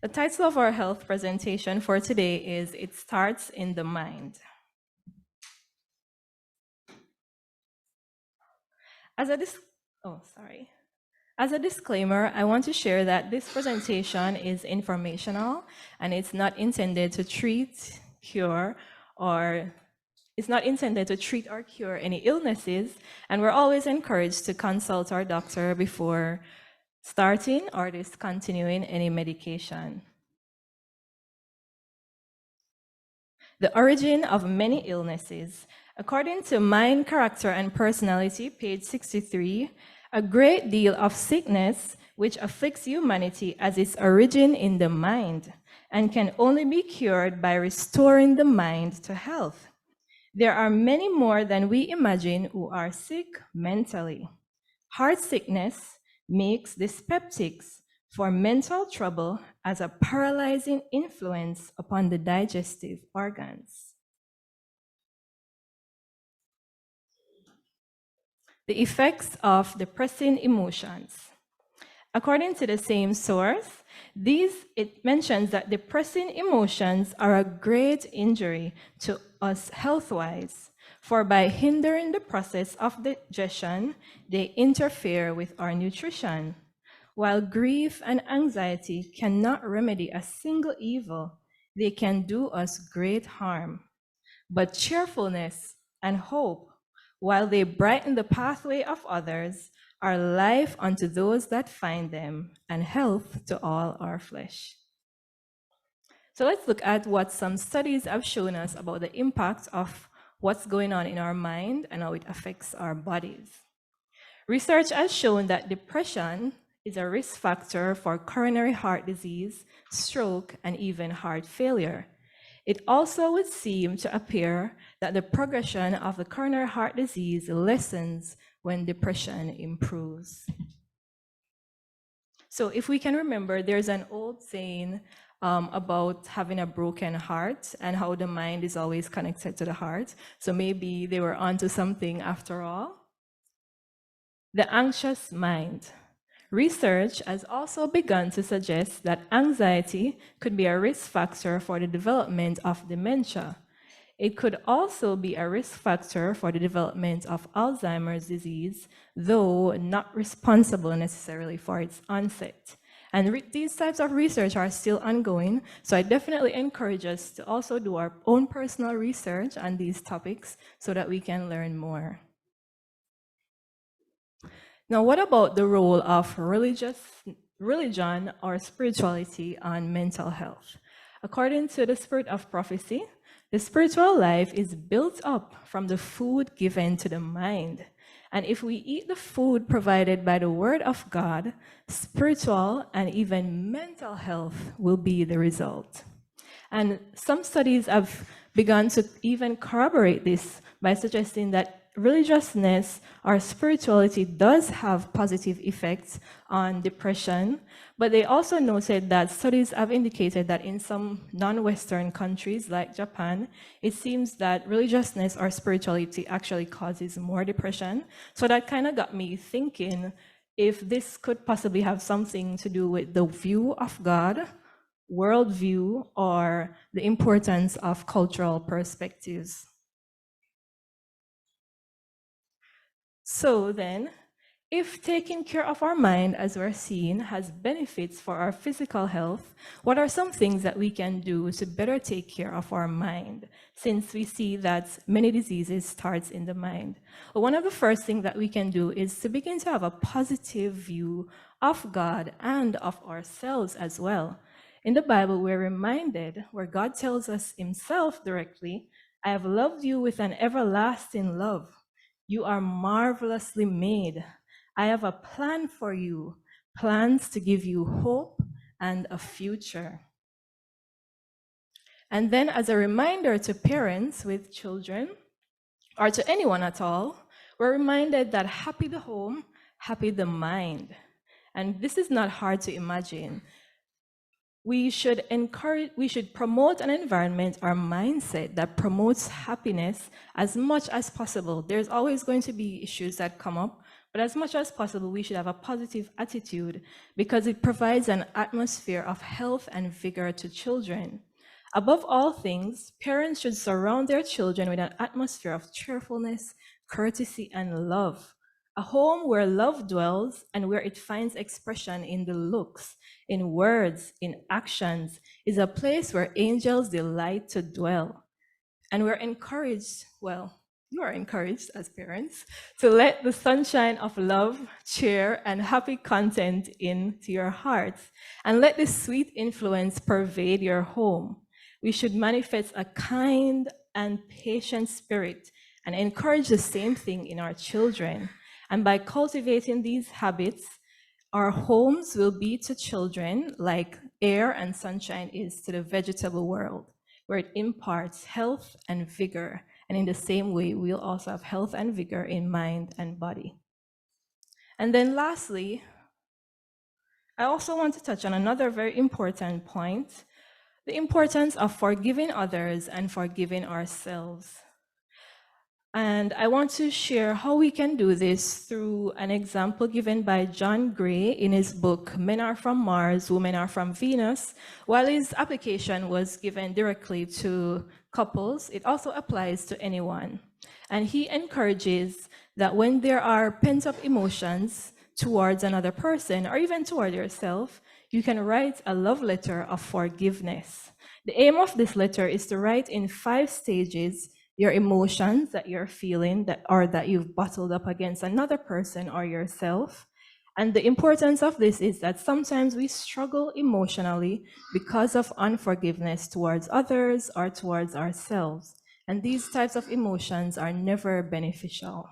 The title of our health presentation for today is It Starts in the Mind. As a disclaimer, I want to share that this presentation is informational and it's not intended to treat, cure, or cure any illnesses, and we're always encouraged to consult our doctor before starting or discontinuing any medication. The origin of many illnesses. According to Mind, Character, and Personality, page 63, a great deal of sickness which afflicts humanity has its origin in the mind and can only be cured by restoring the mind to health. There are many more than we imagine who are sick mentally. Heart sickness makes dyspeptics for mental trouble as a paralyzing influence upon the digestive organs. The effects of depressing emotions. According to the same source, it mentions that depressing emotions are a great injury to us health-wise, for by hindering the process of digestion, they interfere with our nutrition. While grief and anxiety cannot remedy a single evil, they can do us great harm. But cheerfulness and hope, while they brighten the pathway of others, are life unto those that find them, and health to all our flesh. So let's look at what some studies have shown us about the impact of what's going on in our mind and how it affects our bodies. Research has shown that depression is a risk factor for coronary heart disease, stroke, and even heart failure. It also would seem to appear that the progression of the coronary heart disease lessens when depression improves. So if we can remember, there's an old saying about having a broken heart and how the mind is always connected to the heart. So maybe they were onto something after all. The anxious mind. Research has also begun to suggest that anxiety could be a risk factor for the development of dementia. It could also be a risk factor for the development of Alzheimer's disease, though not responsible necessarily for its onset. And these types of research are still ongoing, so I definitely encourage us to also do our own personal research on these topics so that we can learn more. Now, what about the role of religion or spirituality on mental health? According to the Spirit of Prophecy, the spiritual life is built up from the food given to the mind. And if we eat the food provided by the Word of God, spiritual and even mental health will be the result. And some studies have begun to even corroborate this by suggesting that religiousness or spirituality does have positive effects on depression, but they also noted that studies have indicated that in some non-Western countries like Japan, it seems that religiousness or spirituality actually causes more depression. So that kind of got me thinking if this could possibly have something to do with the view of God, worldview, or the importance of cultural perspectives. So then, if taking care of our mind, as we're seeing, has benefits for our physical health, what are some things that we can do to better take care of our mind, since we see that many diseases start in the mind? Well, one of the first things that we can do is to begin to have a positive view of God and of ourselves as well. In the Bible, we're reminded where God tells us himself directly, I have loved you with an everlasting love. You are marvelously made. I have a plan for you, plans to give you hope and a future. And then as a reminder to parents with children, or to anyone at all, we're reminded that happy the home, happy the mind. And this is not hard to imagine. We should promote an environment or mindset that promotes happiness as much as possible. There's always going to be issues that come up, But as much as possible, we should have a positive attitude because it provides an atmosphere of health and vigor to children. Above all things, parents should surround their children with an atmosphere of cheerfulness, courtesy, and love. A home where love dwells and where it finds expression in the looks, in words, in actions, is a place where angels delight to dwell. And we're encouraged, well, you are encouraged as parents to let the sunshine of love, cheer, and happy content into your hearts. And let this sweet influence pervade your home. We should manifest a kind and patient spirit and encourage the same thing in our children. And by cultivating these habits, our homes will be to children like air and sunshine is to the vegetable world, where it imparts health and vigor. And in the same way, we'll also have health and vigor in mind and body. And then lastly, I also want to touch on another very important point, the importance of forgiving others and forgiving ourselves. And I want to share how we can do this through an example given by John Gray in his book, Men Are From Mars, Women Are From Venus. While his application was given directly to couples, it also applies to anyone. And he encourages that when there are pent-up emotions towards another person or even toward yourself, you can write a love letter of forgiveness. The aim of this letter is to write in 5 stages your emotions that you're feeling that you've bottled up against another person or yourself. And the importance of this is that sometimes we struggle emotionally because of unforgiveness towards others or towards ourselves. And these types of emotions are never beneficial.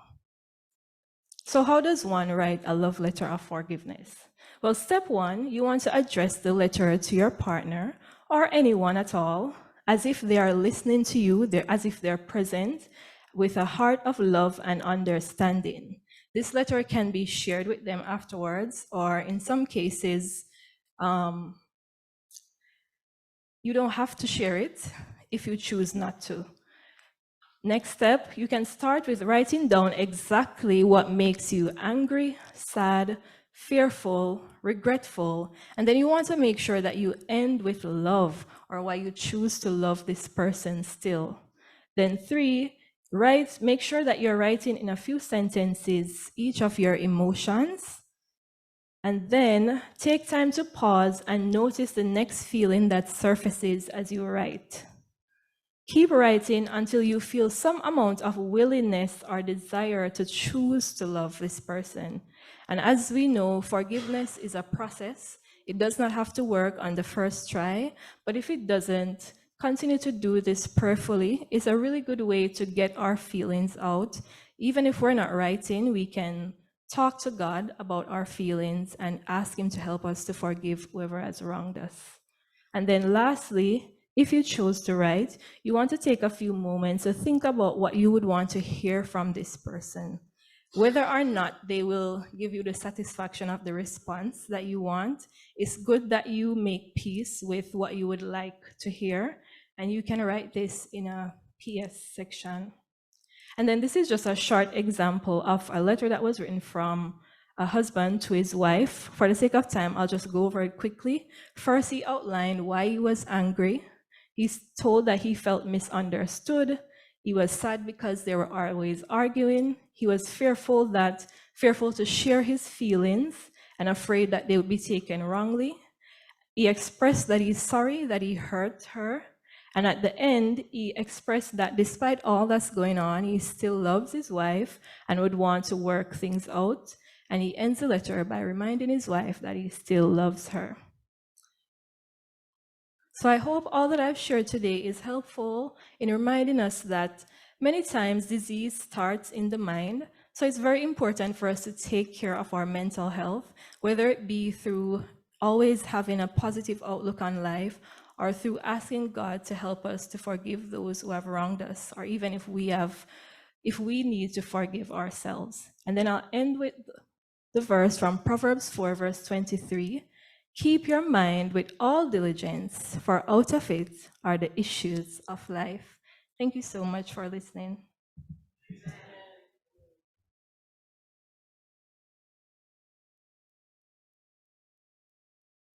So how does one write a love letter of forgiveness? Well, step 1, you want to address the letter to your partner or anyone at all, as if they are listening to you, as if they're present, with a heart of love and understanding. This letter can be shared with them afterwards, or in some cases, you don't have to share it if you choose not to. Next step, you can start with writing down exactly what makes you angry, sad, fearful, regretful, and then you want to make sure that you end with love, or why you choose to love this person still. Then 3, make sure that you're writing in a few sentences each of your emotions, and then take time to pause and notice the next feeling that surfaces as you write. Keep writing until you feel some amount of willingness or desire to choose to love this person. And as we know, forgiveness is a process. It does not have to work on the first try, but if it doesn't, continue to do this prayerfully. It's a really good way to get our feelings out. Even if we're not writing, we can talk to God about our feelings and ask Him to help us to forgive whoever has wronged us. And then lastly, if you chose to write, you want to take a few moments to think about what you would want to hear from this person. Whether or not they will give you the satisfaction of the response that you want, it's good that you make peace with what you would like to hear, and you can write this in a PS section. And then this is just a short example of a letter that was written from a husband to his wife. For the sake of time, I'll just go over it quickly. First, he outlined why he was angry. He's told that he felt misunderstood. He was sad because they were always arguing. He was fearful to share his feelings and afraid that they would be taken wrongly. He expressed that he's sorry that he hurt her. And at the end, he expressed that despite all that's going on, he still loves his wife and would want to work things out. And he ends the letter by reminding his wife that he still loves her. So I hope all that I've shared today is helpful in reminding us that many times disease starts in the mind. So it's very important for us to take care of our mental health, whether it be through always having a positive outlook on life, or through asking God to help us to forgive those who have wronged us, or even if we need to forgive ourselves. And then I'll end with the verse from Proverbs 4, verse 23. Keep your mind with all diligence, for out of it are the issues of life. Thank you so much for listening.